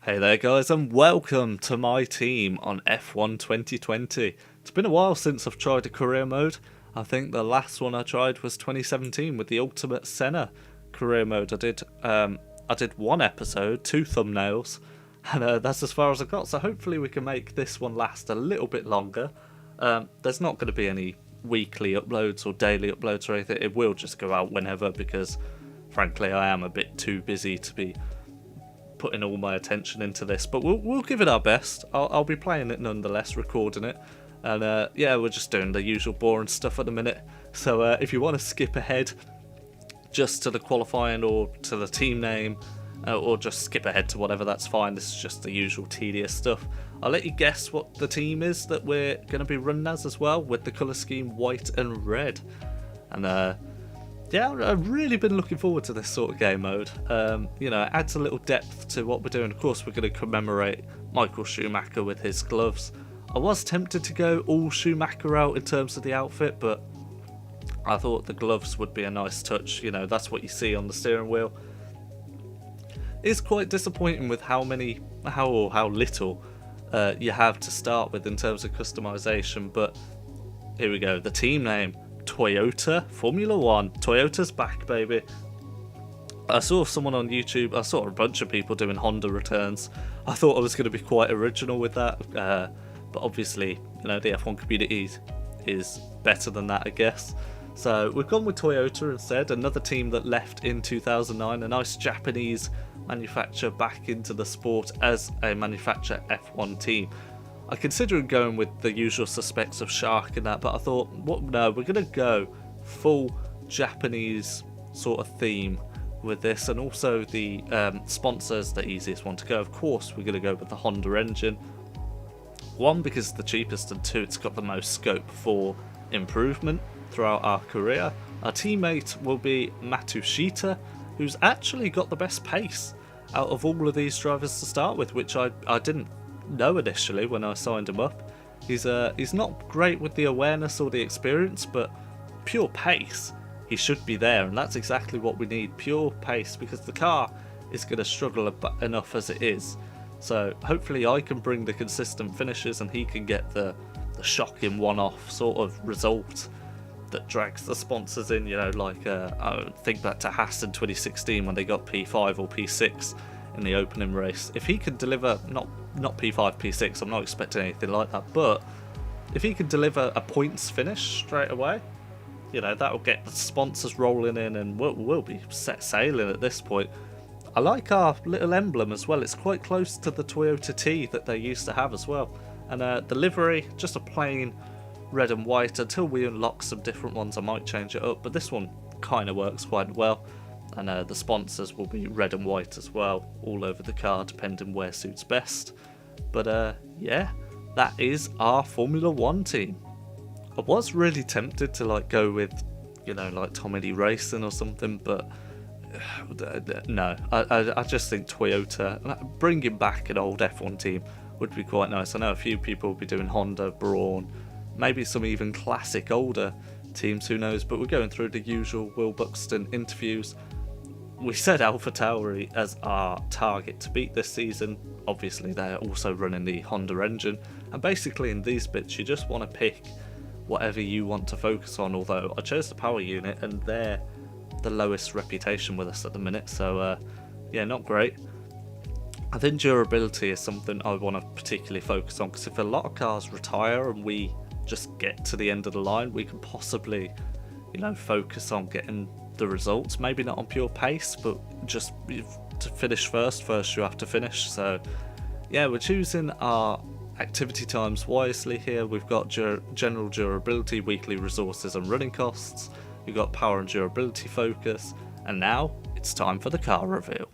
Hey there guys, and welcome to my team on F1 2020. It's been a while since I've tried a career mode. I think the last one I tried was 2017 with the Ultimate Senna career mode. I did one episode, 2 thumbnails, and that's as far as I got. So hopefully we can make this one last a little bit longer. There's not going to be any weekly uploads or daily uploads or anything. It will just go out whenever because frankly I am a bit too busy to be putting all my attention into this, but we'll give it our best. I'll be playing it nonetheless, recording it, and yeah, we're just doing the usual boring stuff at the minute. So if you want to skip ahead just to the qualifying or to the team name, or just skip ahead to whatever, that's fine. This is just the usual tedious stuff. I'll let you guess what the team is that we're going to be running as well, with the colour scheme white and red. And yeah, I've really been looking forward to this sort of game mode. You know, it adds a little depth to what we're doing. Of course, we're going to commemorate Michael Schumacher with his gloves. I was tempted to go all Schumacher out in terms of the outfit, but I thought the gloves would be a nice touch. You know, that's what you see on the steering wheel. It's quite disappointing with how little you have to start with in terms of customization, but here we go. The team name. Toyota Formula 1. Toyota's back, baby. I saw someone on YouTube, I saw a bunch of people doing Honda returns. I thought I was going to be quite original with that, but obviously, you know, the F1 community is better than that, I guess. So we've gone with Toyota instead, another team that left in 2009, a nice Japanese manufacturer back into the sport as a manufacturer F1 team. I considered going with the usual suspects of Shark and that, but I thought, no, we're going to go full Japanese sort of theme with this, and also the sponsor's the easiest one to go. Of course, we're going to go with the Honda engine. One, because it's the cheapest, and two, it's got the most scope for improvement throughout our career. Our teammate will be Matsushita, who's actually got the best pace out of all of these drivers to start with, which I didn't know initially when I signed him up. He's not great with the awareness or the experience, but pure pace, he should be there, and that's exactly what we need, pure pace, because the car is going to struggle enough as it is. So hopefully I can bring the consistent finishes and he can get the shocking one-off sort of result that drags the sponsors in, you know, like I think back to Haas in 2016 when they got P5 or P6 in the opening race. If he can deliver, not P5, P6, I'm not expecting anything like that, but if he can deliver a points finish straight away, you know, that will get the sponsors rolling in and we'll be set sailing at this point. I like our little emblem as well. It's quite close to the Toyota T that they used to have as well. And the livery, just a plain red and white. Until we unlock some different ones, I might change it up, but this one kind of works quite well. And the sponsors will be red and white as well, all over the car, depending where suits best. But yeah, that is our Formula 1 team. I was really tempted to like go with, you know, like Tommy Racing or something, but no, I just think Toyota, bringing back an old F1 team would be quite nice. I know a few people will be doing Honda, Brawn, maybe some even classic older teams, who knows, but we're going through the usual Will Buxton interviews. We said AlphaTauri as our target to beat this season. Obviously they're also running the Honda engine, and basically in these bits you just want to pick whatever you want to focus on, although I chose the power unit and they're the lowest reputation with us at the minute, so yeah, not great. I think durability is something I want to particularly focus on, because if a lot of cars retire and we just get to the end of the line, we can possibly, you know, focus on getting the results, maybe not on pure pace, but just to finish first you have to finish. So yeah, we're choosing our activity times wisely here. We've got general durability, weekly resources and running costs. We've got power and durability focus, and now it's time for the car reveal.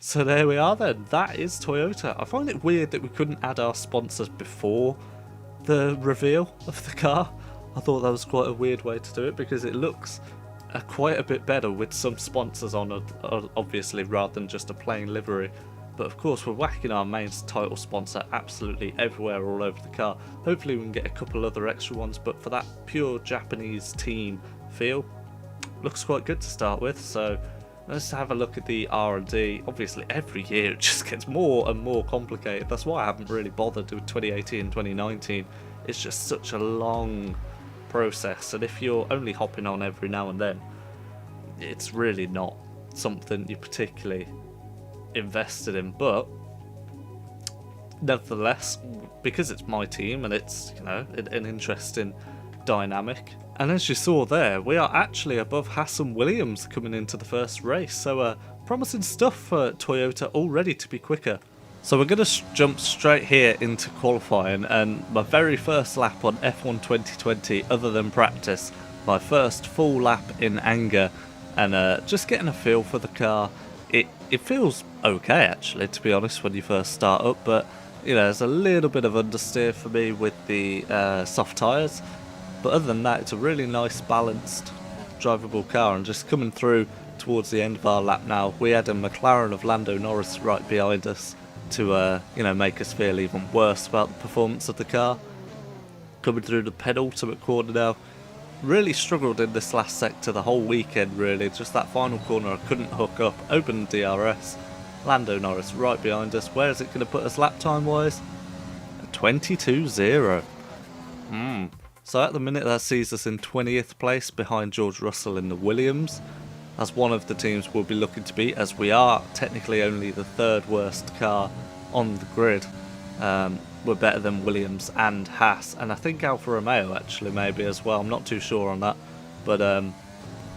So there we are then, that is Toyota. I find it weird that we couldn't add our sponsors before the reveal of the car. I thought that was quite a weird way to do it, because it looks are quite a bit better with some sponsors on it, obviously, rather than just a plain livery. But of course, we're whacking our main title sponsor absolutely everywhere all over the car. Hopefully we can get a couple other extra ones, but for that pure Japanese team feel, looks quite good to start with. So let's have a look at the R&D. Obviously every year it just gets more and more complicated. That's why I haven't really bothered with 2018 and 2019. It's just such a long process, and if you're only hopping on every now and then, it's really not something you're particularly invested in. But nevertheless, because it's my team and it's, you know, an interesting dynamic, and as you saw there, we are actually above Haas and Williams coming into the first race, so promising stuff for Toyota, all ready to be quicker. So we're going to jump straight here into qualifying, and my very first lap on F1 2020 other than practice, my first full lap in anger, and just getting a feel for the car. It feels okay actually, to be honest, when you first start up, but you know, there's a little bit of understeer for me with the soft tyres, but other than that, it's a really nice balanced drivable car. And just coming through towards the end of our lap now, we had a McLaren of Lando Norris right behind us to you know, make us feel even worse about the performance of the car. Coming through the penultimate corner now, really struggled in this last sector the whole weekend really. Just that final corner I couldn't hook up, open DRS, Lando Norris right behind us. Where is it going to put us lap time wise? 22.0. So at the minute that sees us in 20th place behind George Russell in the Williams. That's one of the teams we'll be looking to beat, as we are technically only the third worst car on the grid. We're better than Williams and Haas, and I think Alfa Romeo actually maybe as well. I'm not too sure on that, but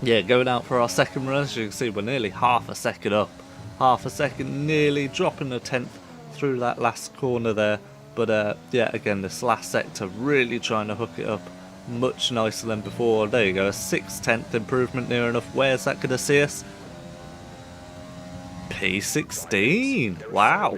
yeah, going out for our second run. As you can see, we're nearly half a second up, half a second, nearly dropping a tenth through that last corner there. But yeah, again, this last sector really trying to hook it up much nicer than before. There you go, a 6/10 improvement near enough. Where's that going to see us? P16. Wow.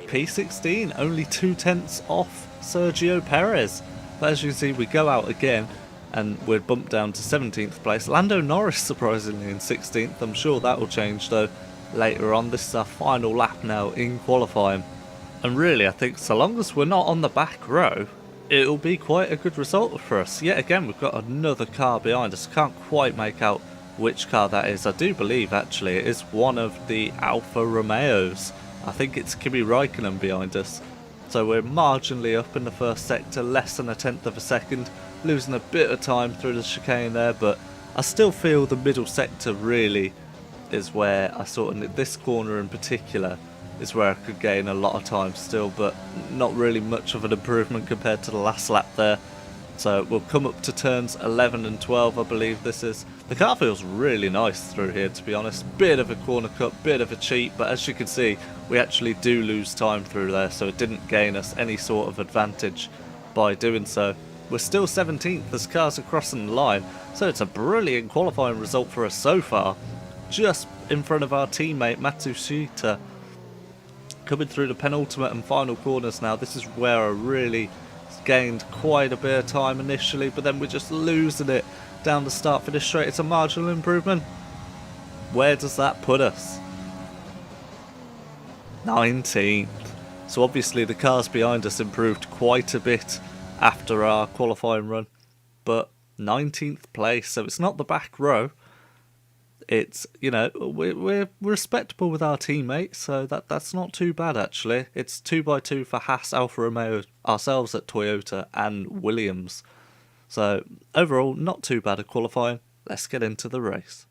P16, only 2/10 off Sergio Perez. But as you can see, we go out again and we're bumped down to 17th place. Lando Norris surprisingly in 16th. I'm sure that will change though later on. This is our final lap now in qualifying. And really, I think so long as we're not on the back row, it'll be quite a good result for us. Yet again, we've got another car behind us. Can't quite make out which car that is. I do believe actually it is one of the Alfa Romeos. I think it's Kimi Raikkonen behind us. So we're marginally up in the first sector, less than a tenth of a second, losing a bit of time through the chicane there, but I still feel the middle sector really is where I sort of, this corner in particular, is where I could gain a lot of time still, but not really much of an improvement compared to the last lap there. So we'll come up to turns 11 and 12, I believe this is. The car feels really nice through here, to be honest. Bit of a corner cut, bit of a cheat, but as you can see, we actually do lose time through there, so it didn't gain us any sort of advantage by doing so. We're still 17th as cars are crossing the line, so it's a brilliant qualifying result for us so far. Just in front of our teammate Matsushita. Coming through the penultimate and final corners now. This is where I really gained quite a bit of time initially, but then we're just losing it down the start finish straight. It's a marginal improvement. Where does that put us? 19th. So obviously the cars behind us improved quite a bit after our qualifying run, but 19th place, so it's not the back row. It's, you know, we're respectable with our teammates, so that's not too bad actually. It's 2x2 for Haas, Alfa Romeo, ourselves at Toyota and Williams. So overall, not too bad at qualifying. Let's get into the race.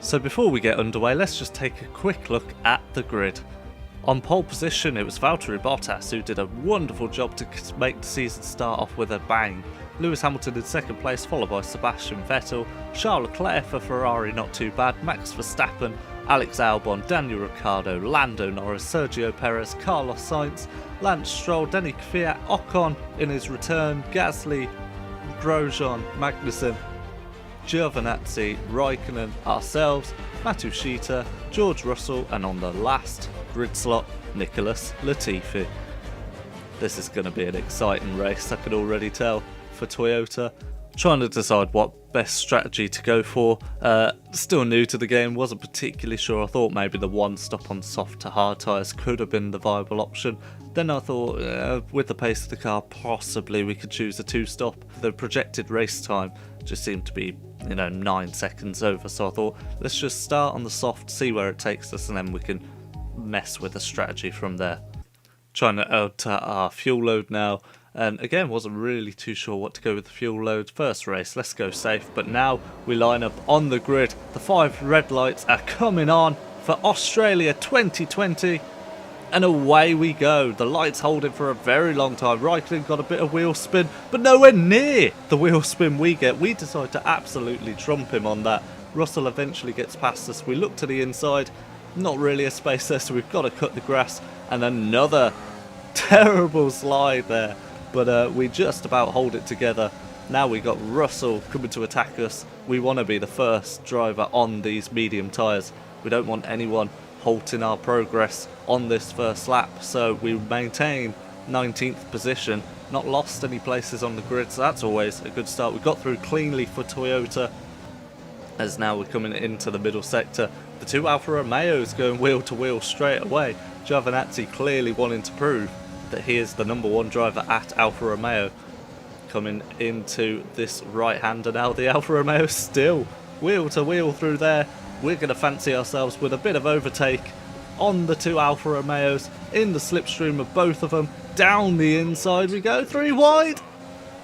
So before we get underway, let's just take a quick look at the grid. On pole position, it was Valtteri Bottas who did a wonderful job to make the season start off with a bang, Lewis Hamilton in second place, followed by Sebastian Vettel. Charles Leclerc for Ferrari, not too bad. Max Verstappen, Alex Albon, Daniel Ricciardo, Lando Norris, Sergio Perez, Carlos Sainz, Lance Stroll, Danny Kvyat, Ocon in his return, Gasly, Grosjean, Magnussen, Giovinazzi, Raikkonen, ourselves, Matsushita, George Russell, and on the last grid slot, Nicholas Latifi. This is going to be an exciting race, I can already tell, for Toyota. Trying to decide what best strategy to go for. Still new to the game, wasn't particularly sure. I thought maybe the one stop on soft to hard tyres could have been the viable option. Then I thought, with the pace of the car, possibly we could choose a two-stop. The projected race time just seemed to be, 9 seconds over. So I thought, let's just start on the soft, see where it takes us, and then we can mess with the strategy from there. Trying to alter our fuel load now. And again, wasn't really too sure what to go with the fuel load. First race, let's go safe. But now we line up on the grid. The 5 red lights are coming on for Australia 2020. And away we go. The lights holding for a very long time. Raikkonen got a bit of wheel spin, but nowhere near the wheel spin we get. We decide to absolutely trump him on that. Russell eventually gets past us. We look to the inside. Not really a space there, so we've got to cut the grass. And another terrible slide there. But we just about hold it together. Now we got Russell coming to attack us. We want to be the first driver on these medium tyres. We don't want anyone halting our progress on this first lap. So we maintain 19th position. Not lost any places on the grid, so that's always a good start. We got through cleanly for Toyota. As now we're coming into the middle sector. The 2 Alfa Romeos going wheel to wheel straight away. Giovinazzi clearly wanting to prove that he is the number 1 driver at Alfa Romeo. Coming into this right-hander now, the Alfa Romeo still wheel to wheel through there. We're going to fancy ourselves with a bit of overtake on the 2 Alfa Romeos, in the slipstream of both of them. Down the inside we go, 3 wide.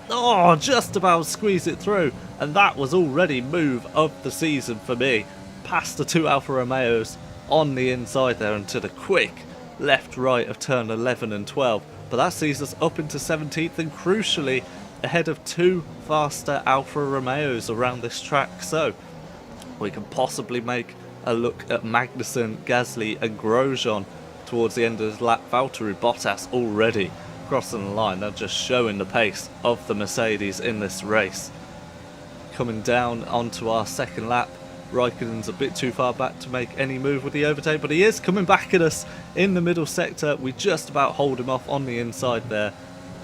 Oh, just about squeeze it through. And that was already move of the season for me. Past the 2 Alfa Romeos on the inside there into the quick left-right of turn 11 and 12. But that sees us up into 17th and crucially ahead of 2 faster Alfa Romeos around this track. So we can possibly make a look at Magnussen, Gasly and Grosjean towards the end of the lap. Valtteri Bottas already crossing the line. They're just showing the pace of the Mercedes in this race. Coming down onto our second lap. Raikkonen's a bit too far back to make any move with the overtake, but he is coming back at us in the middle sector. We just about hold him off on the inside there.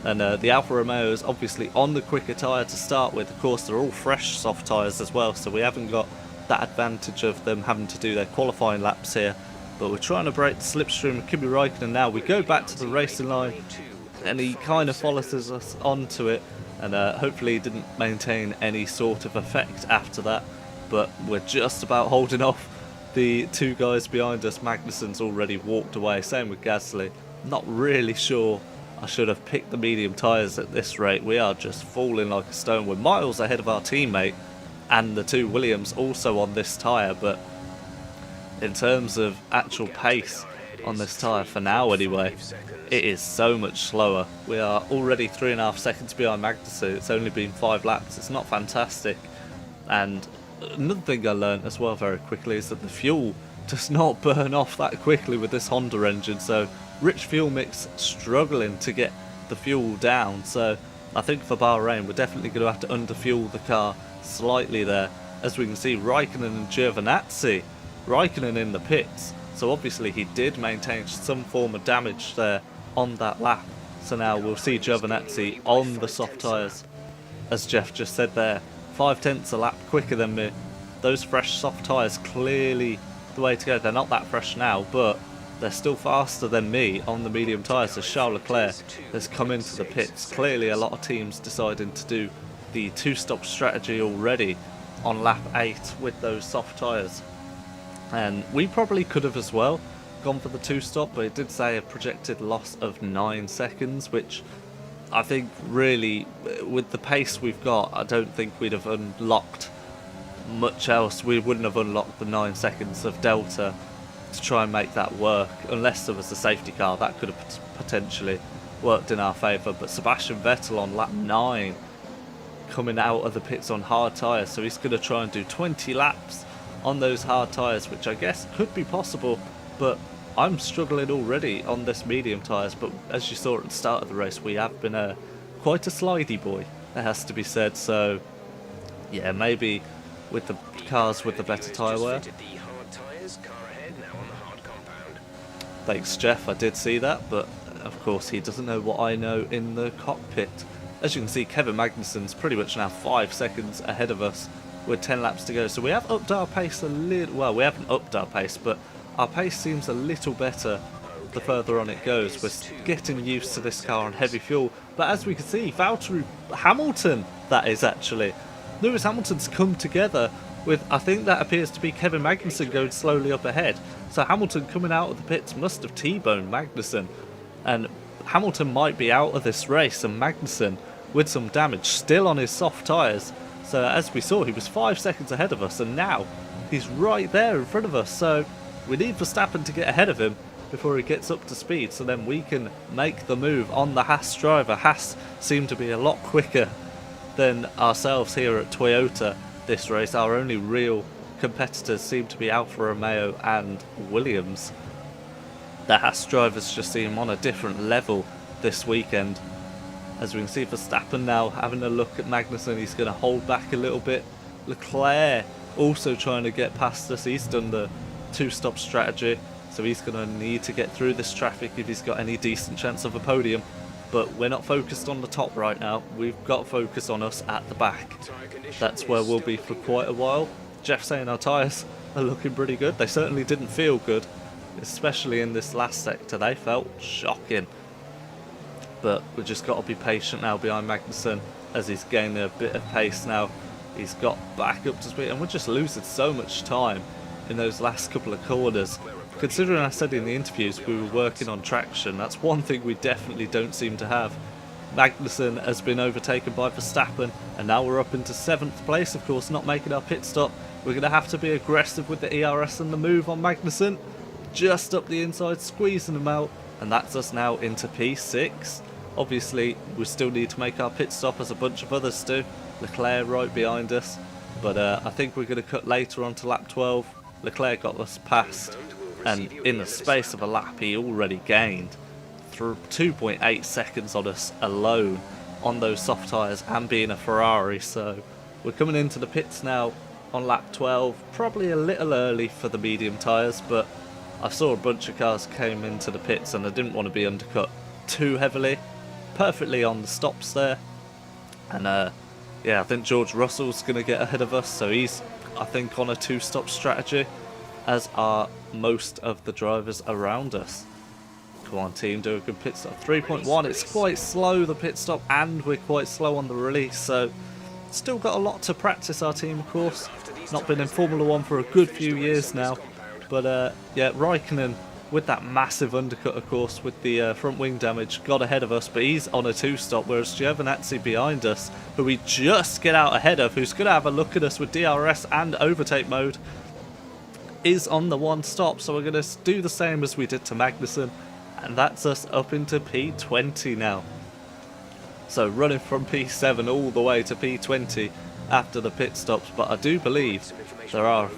And the Alfa Romeo is obviously on the quicker tyre to start with. Of course, they're all fresh soft tyres as well, so we haven't got that advantage of them having to do their qualifying laps here. But we're trying to break the slipstream of Kimi Raikkonen now. We go back to the racing line, and he kind of follows us onto it. And hopefully he didn't maintain any sort of effect after that. But we're just about holding off the 2 guys behind us. Magnussen's already walked away, same with Gasly. Not really sure I should have picked the medium tyres at this rate. We are just falling like a stone. We're miles ahead of our teammate and the 2 Williams also on this tyre. But in terms of actual pace on this tyre, for now anyway, it is so much slower. We are already 3.5 seconds behind Magnussen. It's only been 5 laps. It's not fantastic. And another thing I learned as well very quickly is that the fuel does not burn off that quickly with this Honda engine. So rich fuel mix, struggling to get the fuel down. So I think for Bahrain we're definitely going to have to underfuel the car slightly there. As we can see, Raikkonen and Giovinazzi. Raikkonen in the pits. So obviously he did maintain some form of damage there on that lap. So now we'll see Giovinazzi on the soft tyres. As Jeff just said there, 0.5 a lap quicker than me. Those fresh soft tyres clearly the way to go. They're not that fresh now, but they're still faster than me on the medium tyres. As Charles Leclerc has come into the pits. Clearly a lot of teams deciding to do the 2-stop strategy already on lap 8 with those soft tyres. And we probably could have as well gone for the 2-stop, but it did say a projected loss of 9 seconds, which I think really, with the pace we've got, I don't think we'd have unlocked much else. We wouldn't have unlocked the 9 seconds of delta to try and make that work, unless there was a safety car. That could have potentially worked in our favour. But Sebastian Vettel on lap 9 coming out of the pits on hard tyres, so he's going to try and do 20 laps on those hard tyres, which I guess could be possible, but I'm struggling already on this medium tyres. But as you saw at the start of the race, we have been quite a slidey boy, it has to be said, so yeah, maybe with the cars with the better tyre wear. Thanks Jeff, I did see that, but of course he doesn't know what I know in the cockpit. As you can see, Kevin Magnussen's pretty much now 5 seconds ahead of us with 10 laps to go. So we have upped our pace a little, well, we haven't upped our pace, but our pace seems a little better the further on it goes. We're getting used to this car on heavy fuel. But as we can see, Valtteri Hamilton, that is actually, Lewis Hamilton's come together with, I think that appears to be Kevin Magnussen going slowly up ahead. So Hamilton coming out of the pits must have T-boned Magnussen. And Hamilton might be out of this race, and Magnussen with some damage still on his soft tyres. So as we saw, he was 5 seconds ahead of us, and now he's right there in front of us. So we need Verstappen to get ahead of him before he gets up to speed, so then we can make the move on the Haas driver. Haas seem to be a lot quicker than ourselves here at Toyota this race. Our only real competitors seem to be Alfa Romeo and Williams. The Haas drivers just seem on a different level this weekend. As we can see, Verstappen now having a look at Magnussen, he's going to hold back a little bit. Leclerc also trying to get past us. He's done the two-stop strategy, so he's going to need to get through this traffic if he's got any decent chance of a podium. But we're not focused on the top right now. We've got to focus on us at the back. That's where we'll be for quite a while. Jeff saying our tyres are looking pretty good. They certainly didn't feel good, especially in this last sector. They felt shocking. But we've just got to be patient now behind Magnussen as he's gaining a bit of pace now. He's got back up to speed, and we're just losing so much time in those last couple of corners. Considering I said in the interviews we were working on traction, that's one thing we definitely don't seem to have. Magnussen has been overtaken by Verstappen, and now we're up into 7th place, of course, not making our pit stop. We're going to have to be aggressive with the ERS and the move on Magnussen. Just up the inside, squeezing them out, and that's us now into P6. Obviously, we still need to make our pit stop as a bunch of others do. Leclerc right behind us, but I think we're going to cut later on to lap 12. Leclerc got us past, and in the space of a lap he already gained through 2.8 seconds on us alone on those soft tyres and being a Ferrari. So we're coming into the pits now on lap 12, probably a little early for the medium tyres, but I saw a bunch of cars came into the pits and I didn't want to be undercut too heavily. Perfectly on the stops there, and yeah, I think George Russell's going to get ahead of us, so he's, I think, on a two-stop strategy, as are most of the drivers around us. Come on team, do a good pit stop. 3.1, it's quite slow, the pit stop, and we're quite slow on the release, so still got a lot to practice, our team, of course. Not been in Formula 1 for a good few years now, but yeah, Raikkonen with that massive undercut, of course, with the front wing damage, got ahead of us, but he's on a two-stop, whereas Giovinazzi behind us, who we just get out ahead of, who's going to have a look at us with DRS and overtake mode, is on the one stop. So we're going to do the same as we did to Magnussen, and that's us up into P20 now. So running from P7 all the way to P20 after the pit stops, but I do believe there are...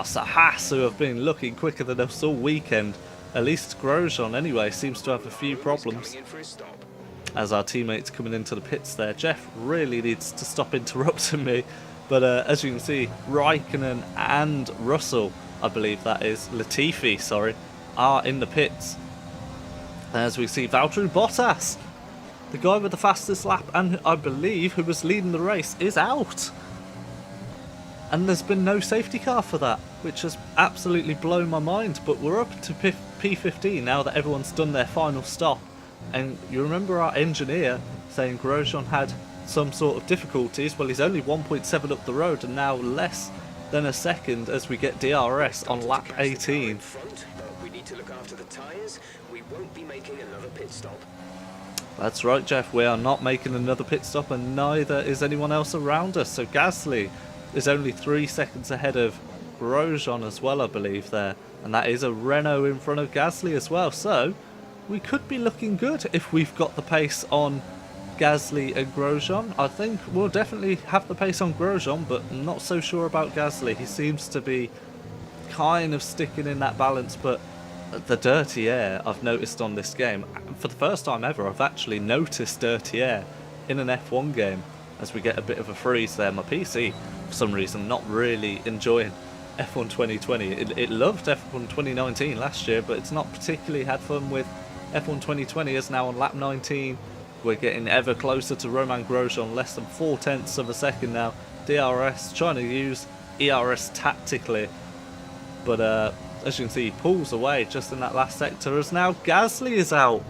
so Haas, who have been looking quicker than us all weekend. At least Grosjean anyway seems to have a few problems. As our teammates coming into the pits there, Jeff really needs to stop interrupting me. But as you can see, Raikkonen and Russell, I believe that is, Latifi, sorry, are in the pits. As we see Valtteri Bottas, the guy with the fastest lap, and I believe who was leading the race, is out. And there's been no safety car for that, which has absolutely blown my mind. But we're up to P15 now that everyone's done their final stop. And you remember our engineer saying Grosjean had some sort of difficulties. Well, he's only 1.7 up the road and now less than a second as we get DRS on lap 18. We need to look after the tyres. We won't be making another pit stop. That's right, Jeff. We are not making another pit stop, and neither is anyone else around us. So Gasly is only 3 seconds ahead of Grosjean as well, I believe, there. And that is a Renault in front of Gasly as well. So we could be looking good if we've got the pace on Gasly and Grosjean. I think we'll definitely have the pace on Grosjean, but I'm not so sure about Gasly. He seems to be kind of sticking in that balance, but the dirty air I've noticed on this game, for the first time ever, I've actually noticed dirty air in an F1 game as we get a bit of a freeze there. My PC, for some reason, not really enjoying F1 2020. It loved F1 2019 last year, but it's not particularly had fun with F1 2020. Is now on lap 19. We're getting ever closer to Romain Grosjean, less than 0.4 of a second now. DRS trying to use ERS tactically, but as you can see, he pulls away just in that last sector as now Gasly is out.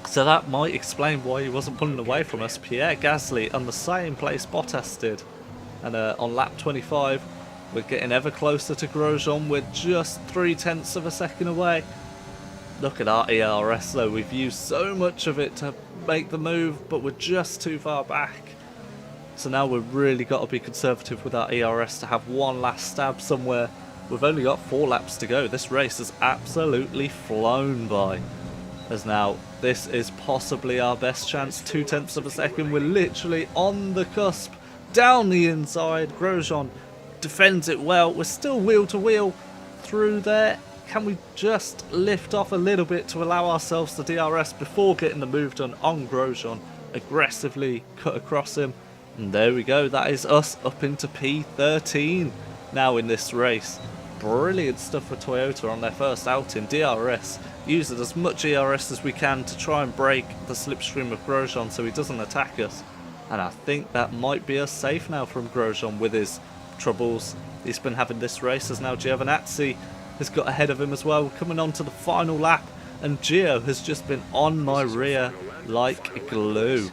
So that might explain why he wasn't pulling away from us. Pierre Gasly on the same place Bottas did. And on lap 25, we're getting ever closer to Grosjean. We're just 0.3 of a second away. Look at our ERS though. We've used so much of it to make the move, but we're just too far back. So now we've really got to be conservative with our ERS to have one last stab somewhere. We've only got 4 laps to go. This race has absolutely flown by. As now, this is possibly our best chance. 0.2 of a second. We're literally on the cusp. Down the inside. Grosjean defends it well. We're still wheel to wheel through there. Can we just lift off a little bit to allow ourselves the DRS before getting the move done on Grosjean? Aggressively cut across him. And there we go. That is us up into P13 now in this race. Brilliant stuff for Toyota on their first outing. DRS, using as much ERS as we can to try and break the slipstream of Grosjean so he doesn't attack us. And I think that might be us safe now from Grosjean with his troubles he's been having this race, as now Giovinazzi has got ahead of him as well, coming on to the final lap, and Gio has just been on my rear like glue.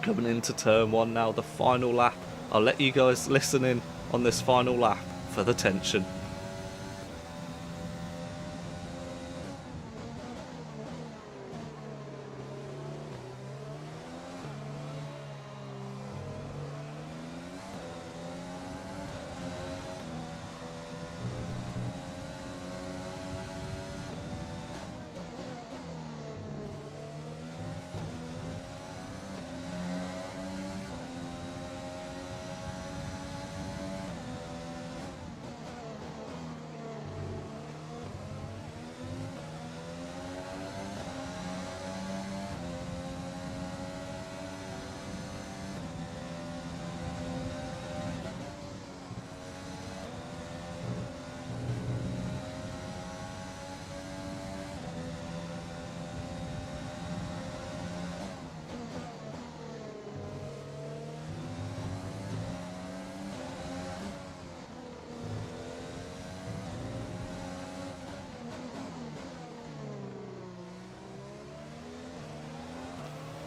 Coming into turn 1 now, the final lap. I'll let you guys listen in on this final lap for the tension.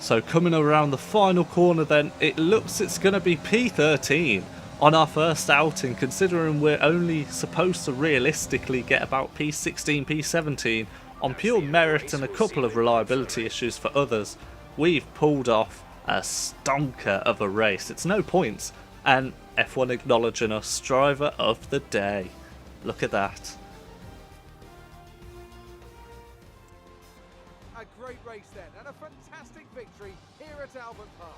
So coming around the final corner then, it looks it's going to be P13 on our first outing, considering we're only supposed to realistically get about P16, P17 on pure merit and a couple of reliability issues for others. We've pulled off a stonker of a race. It's no points, and F1 acknowledging us driver of the day. Look at that. A great race then, and a fantastic victory here at Albert Park.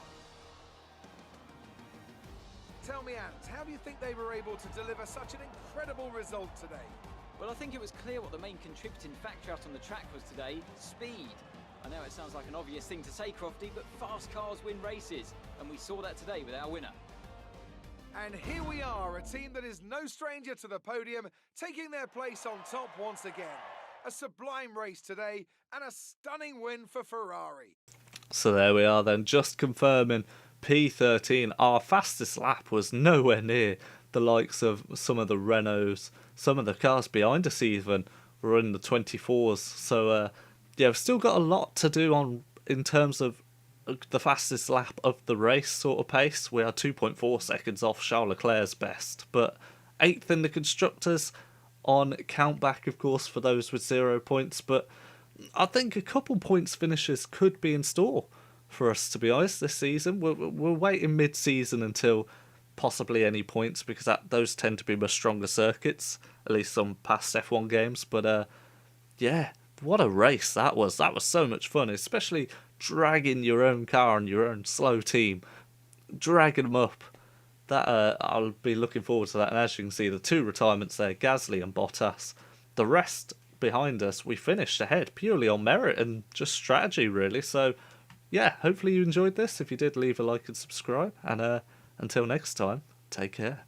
Tell me, Ant, how do you think they were able to deliver such an incredible result today? Well, I think it was clear what the main contributing factor out on the track was today: speed. I know it sounds like an obvious thing to say, Crofty, but fast cars win races, and we saw that today with our winner. And here we are, a team that is no stranger to the podium, taking their place on top once again. A sublime race today, and a stunning win for Ferrari. So there we are then, just confirming P13. Our fastest lap was nowhere near the likes of some of the Renaults. Some of the cars behind us even were in the 24s. So yeah, we've still got a lot to do on in terms of the fastest lap of the race sort of pace. We are 2.4 seconds off Charles Leclerc's best, but 8th in the Constructors on countback, of course, for those with 0 points. But I think a couple points finishes could be in store for us, to be honest, this season. We're waiting mid-season until possibly any points, because those tend to be much stronger circuits, at least some past F1 games. But yeah, what a race that was. That was so much fun, especially dragging your own car and your own slow team, dragging them up. That I'll be looking forward to that. And as you can see, the two retirements there, Gasly and Bottas. The rest behind us, we finished ahead purely on merit and just strategy, really. So, yeah, hopefully you enjoyed this. If you did, leave a like and subscribe. And until next time, take care.